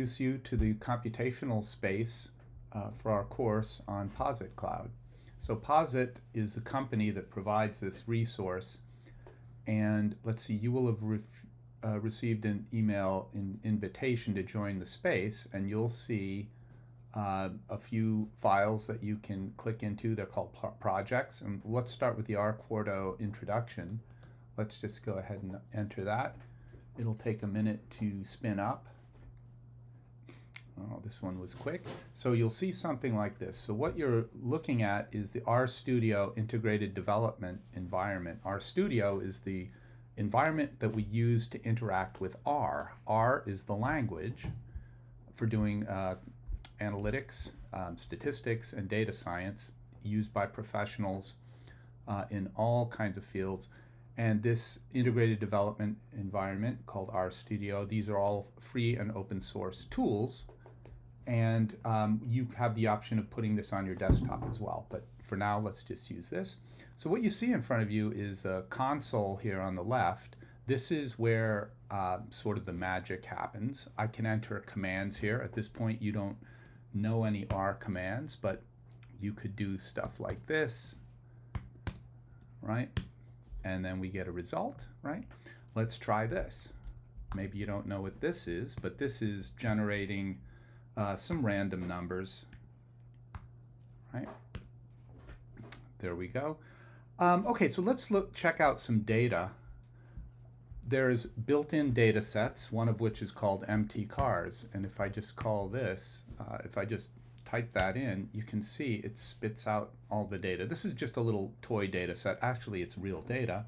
Introduce you to the computational space for our course on Posit Cloud. So Posit is the company that provides this resource, and let's see, you will have received an email invitation to join the space, and you'll see a few files that you can click into. They're called projects, and let's start with the R Quarto introduction. Let's just go ahead and enter that. It'll take a minute to spin up. Oh, this one was quick. So you'll see something like this. So what you're looking at is the R Studio integrated development environment. R Studio is the environment that we use to interact with R. R is the language for doing analytics, statistics, and data science used by professionals in all kinds of fields. And this integrated development environment called R Studio, these are all free and open source tools. And you have the option of putting this on your desktop as well. But for now, let's just use this. So what you see in front of you is a console here on the left. This is where sort of the magic happens. I can enter commands here. At this point, you don't know any R commands, but you could do stuff like this, right? And then we get a result, right? Let's try this. Maybe you don't know what this is, but this is generating some random numbers, right? There we go. Okay, so let's check out some data. There's built-in data sets, one of which is called empty cars. And if I just call this, if I just type that in, you can see it spits out all the data. This is just a little toy data set. Actually, it's real data.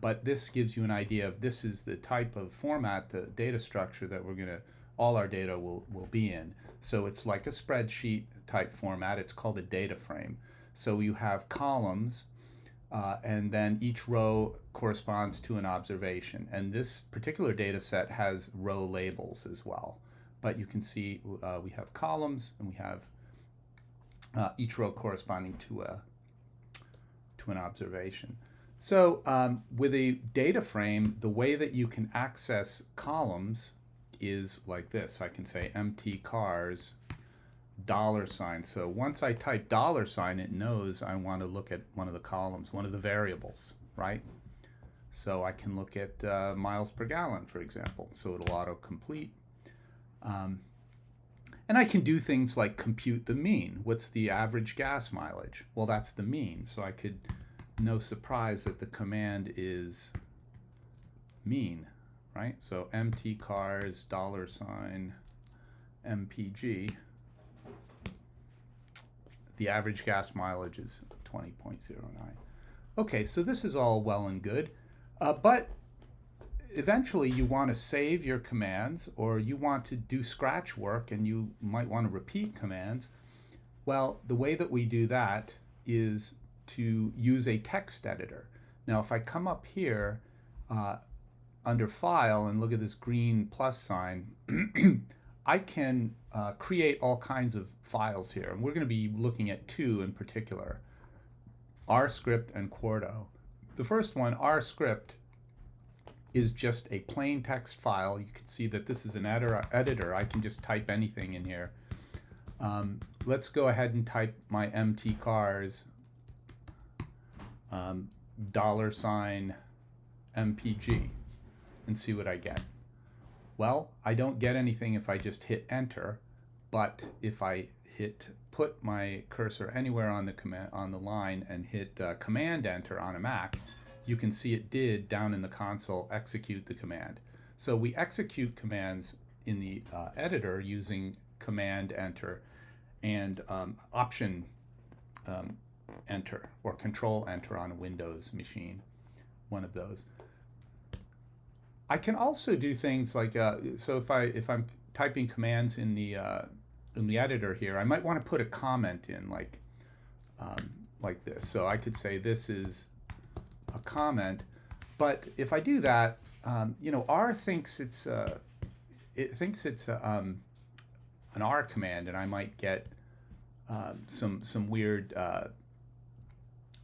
But this gives you an idea of this is the type of format, the data structure that we're going to, all our data will be in. So it's like a spreadsheet type format. It's called a data frame. So you have columns, and then each row corresponds to an observation. And this particular data set has row labels as well. But you can see we have columns, and we have each row corresponding to an observation. So with a data frame, the way that you can access columns is like this. I can say empty cars $. So once I type $, it knows I want to look at one of the columns, one of the variables, right? So I can look at miles per gallon, for example. So it'll auto-complete. And I can do things like compute the mean. What's the average gas mileage? Well, that's the mean. So I could, no surprise that the command is mean, right? So empty cars $MPG. The average gas mileage is 20.09. Okay, so this is all well and good, but eventually you want to save your commands, or you want to do scratch work and you might want to repeat commands. Well, the way that we do that is to use a text editor. Now, if I come up here under File and look at this green plus sign, I can create all kinds of files here. And we're going to be looking at two in particular, RScript and Quarto. The first one, RScript, is just a plain text file. You can see that this is an editor. I can just type anything in here. Let's go ahead and type my empty cars $MPG and see what I get. Well, I don't get anything if I just hit enter, but if I put my cursor anywhere on the line and hit command enter on a Mac, you can see it did down in the console execute the command. So we execute commands in the editor using command enter and option enter or control enter on a Windows machine, one of those. I can also do things like so if I'm typing commands in the editor here, I might want to put a comment in like this. So I could say this is a comment, but if I do that, you know, R thinks it's an R command, and I might get some weird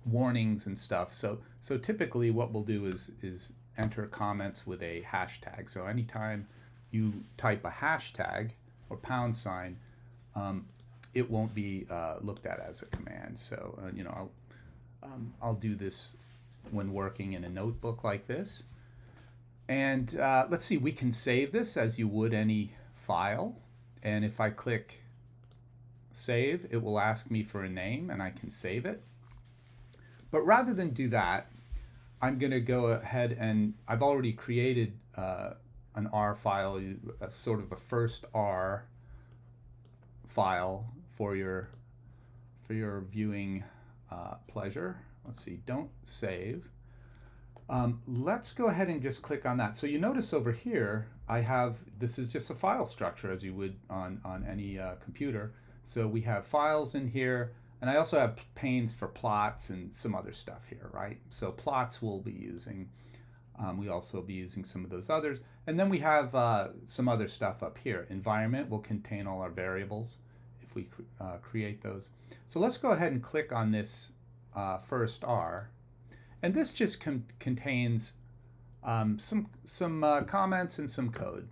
warnings and stuff. So typically what we'll do is enter comments with a hashtag. So anytime you type a hashtag or £, it won't be looked at as a command. So you know, I'll do this when working in a notebook like this. And let's see, we can save this as you would any file. And if I click save, it will ask me for a name and I can save it. But rather than do that, I'm going to go ahead and I've already created an R file, sort of a first R file for your viewing pleasure. Let's see, don't save. Let's go ahead and just click on that. So you notice over here, I have, this is just a file structure as you would on any computer. So we have files in here, and I also have panes for plots and some other stuff here, right? So plots we'll be using. We also be using some of those others. And then we have some other stuff up here. Environment will contain all our variables if we create those. So let's go ahead and click on this first R. And this just contains some comments and some code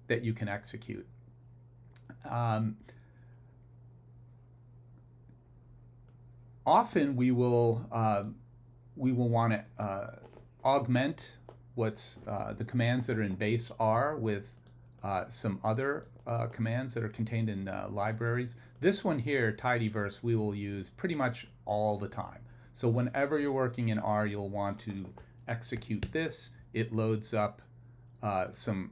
that you can execute. Often we will want to augment what's the commands that are in base R with some other commands that are contained in libraries. This one here, tidyverse, we will use pretty much all the time. So whenever you're working in R, you'll want to execute this. It loads up some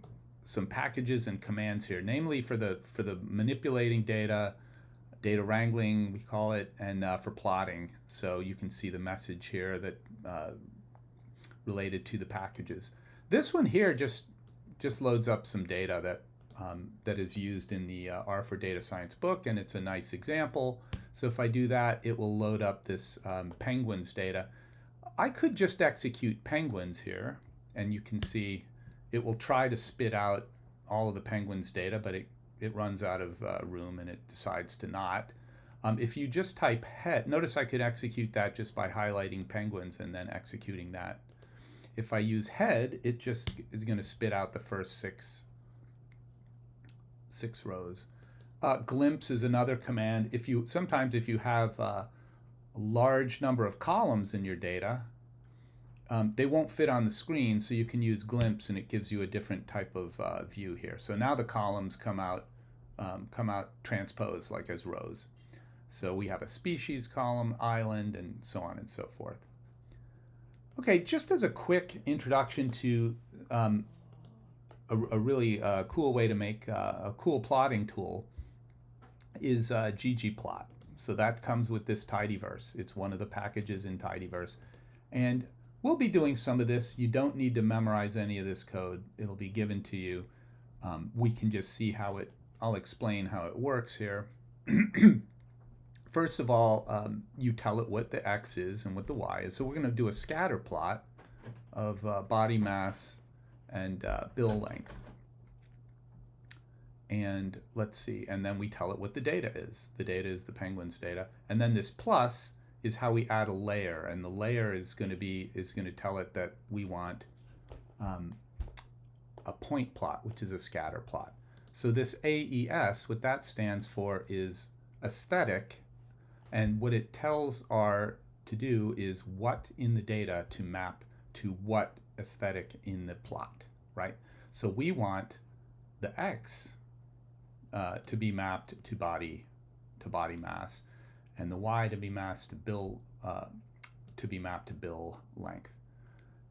packages and commands here, namely for the manipulating data wrangling, we call it, and for plotting. So you can see the message here that related to the packages. This one here just loads up some data that is used in the R for Data Science book, and it's a nice example. So if I do that, it will load up this penguins data. I could just execute penguins here, and you can see it will try to spit out all of the penguins data, but it runs out of room and it decides to not. If you just type head, notice I could execute that just by highlighting penguins and then executing that. If I use head, it just is going to spit out the first six rows. Glimpse is another command. Sometimes if you have a large number of columns in your data, they won't fit on the screen, so you can use glimpse and it gives you a different type of view here. So now the columns come out transposed like as rows. So we have a species column, island, and so on and so forth. Okay, just as a quick introduction to a really cool way to make a cool plotting tool is ggplot. So that comes with this tidyverse. It's one of the packages in tidyverse. And we'll be doing some of this. You don't need to memorize any of this code. It'll be given to you. We can just see how I'll explain how it works here. First of all, you tell it what the X is and what the Y is. So we're going to do a scatter plot of body mass and bill length. And let's see, and then we tell it what the data is. The data is the penguins data. And then this plus is how we add a layer, and the layer is going to tell it that we want a point plot, which is a scatter plot. So this AES, what that stands for is aesthetic, and what it tells R to do is what in the data to map to what aesthetic in the plot, right? So we want the X to be mapped to body mass, and the Y to be mapped to bill length.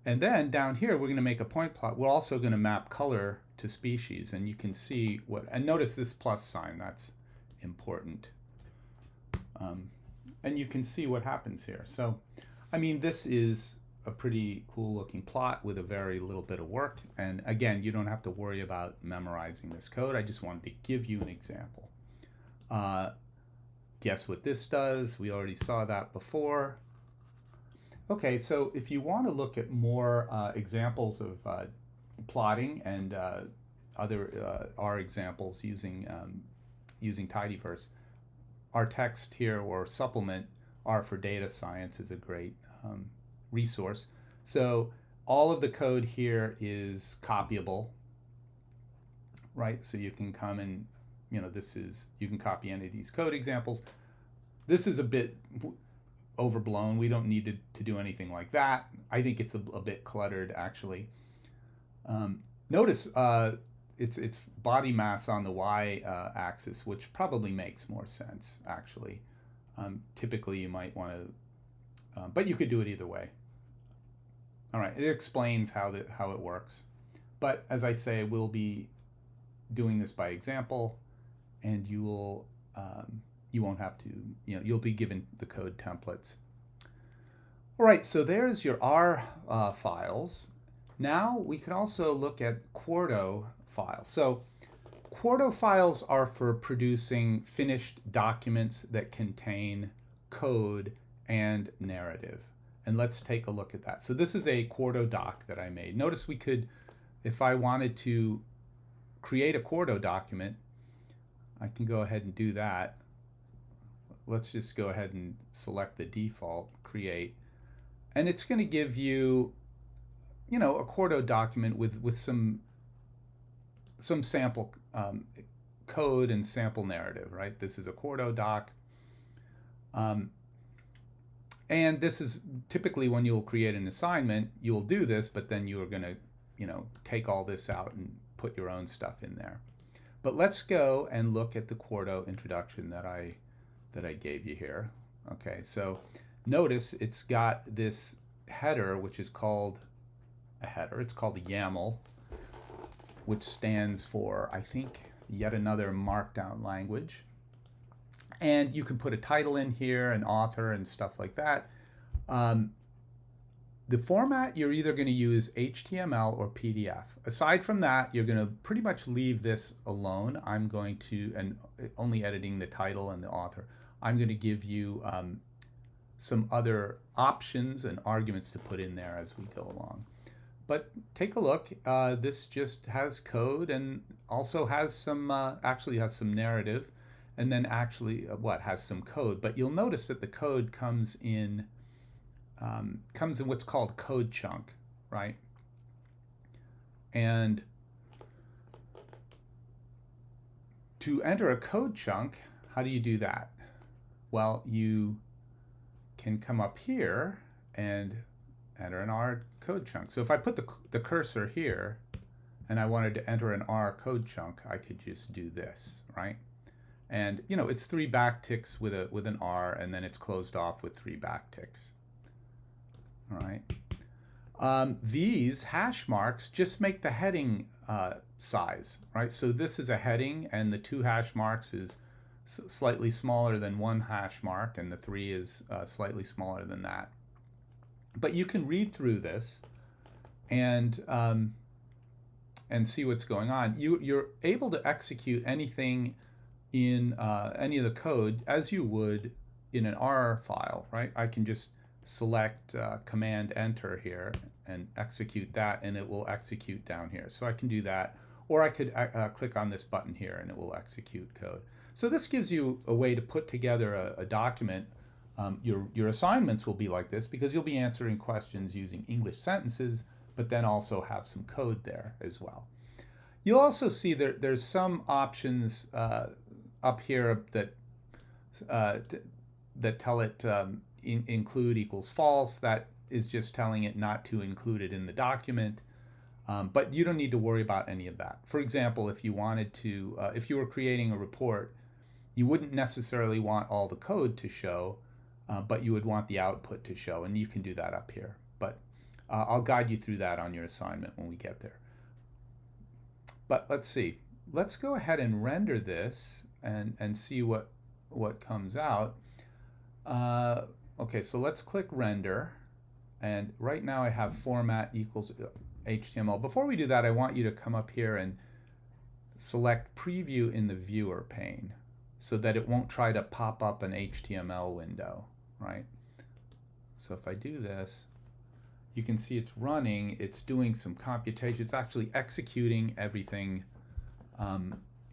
And then down here we're going to make a point plot. We're also going to map color to species, and you can see and notice this plus sign, that's important. And you can see what happens here. So, I mean, this is a pretty cool looking plot with a very little bit of work. And again, you don't have to worry about memorizing this code. I just wanted to give you an example. Guess what this does? We already saw that before. Okay, so if you want to look at more examples of plotting and other R examples using tidyverse, our text here or supplement R for Data Science is a great resource. So all of the code here is copyable. right? So you can come and, you can copy any of these code examples. This is a bit overblown. We don't need to do anything like that. I think it's a bit cluttered, actually. Notice it's body mass on the y-axis, which probably makes more sense, actually. Typically, you might want to, but you could do it either way. All right, it explains how it works. But as I say, we'll be doing this by example, and you won't have to, you'll be given the code templates. All right, so there's your R files. Now we can also look at Quarto files. So Quarto files are for producing finished documents that contain code and narrative. And let's take a look at that. So this is a Quarto doc that I made. Notice we could, if I wanted to create a Quarto document, I can go ahead and do that. Let's just go ahead and select the default, create. And it's going to give you, a Quarto document with some sample code and sample narrative, right? This is a Quarto doc. And this is typically when you'll create an assignment, you'll do this, but then you are going to, take all this out and put your own stuff in there. But let's go and look at the Quarto introduction that I gave you here. Okay, so notice it's got this header, which is called a header. It's called a YAML, which stands for, I think, yet another markdown language. And you can put a title in here, an author, and stuff like that. The format, you're either going to use HTML or PDF. Aside from that, you're going to pretty much leave this alone. I'm going to, and only editing the title and the author, I'm going to give you some other options and arguments to put in there as we go along. But take a look. This just has code and also has some, actually has some narrative, and then actually has some code. But you'll notice that the code comes in what's called code chunk, right? And to enter a code chunk, how do you do that? Well, you can come up here and enter an R code chunk. So if I put the cursor here and I wanted to enter an R code chunk, I could just do this, right? And it's 3 backticks with an R, and then it's closed off with 3 backticks. All right. These hash marks just make the heading size, right? So this is a heading, and the 2 hash marks is slightly smaller than 1 hash mark, and the 3 is slightly smaller than that. But you can read through this and see what's going on. You're able to execute anything in any of the code as you would in an R file, right? I can just select Command Enter here and execute that, and it will execute down here. So I can do that, or I could click on this button here and it will execute code. So this gives you a way to put together a document. Your assignments will be like this because you'll be answering questions using English sentences, but then also have some code there as well. You'll also see there's some options up here that tell it include equals false. That is just telling it not to include it in the document. But you don't need to worry about any of that. For example, if you wanted to, if you were creating a report, you wouldn't necessarily want all the code to show, but you would want the output to show, and you can do that up here. But I'll guide you through that on your assignment when we get there. But let's see. Let's go ahead and render this and see what comes out. Okay, so let's click render, and right now I have format equals HTML. Before we do that, I want you to come up here and select preview in the viewer pane so that it won't try to pop up an HTML window, right? So if I do this, you can see it's running, it's doing some computation, it's actually executing everything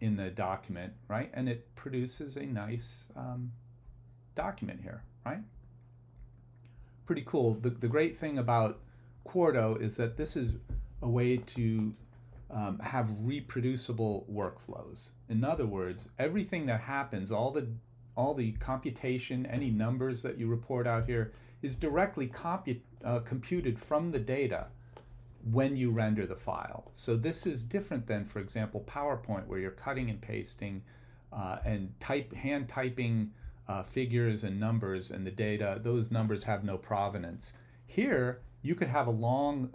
in the document, right? And it produces a nice document here, right? Pretty cool. The great thing about Quarto is that this is a way to have reproducible workflows. In other words, everything that happens, all the computation, any numbers that you report out here, is directly computed from the data when you render the file. So this is different than, for example, PowerPoint, where you're cutting and pasting and hand typing figures and numbers, and the data, those numbers have no provenance. Here, you could have a long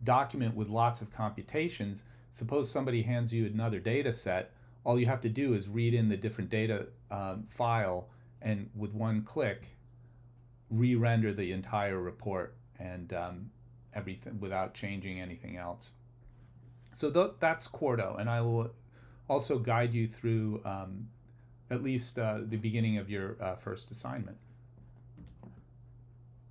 document with lots of computations. Suppose somebody hands you another data set. All you have to do is read in the different data file, and with one click, re-render the entire report and everything without changing anything else. So that's Quarto, and I will also guide you through at least the beginning of your first assignment.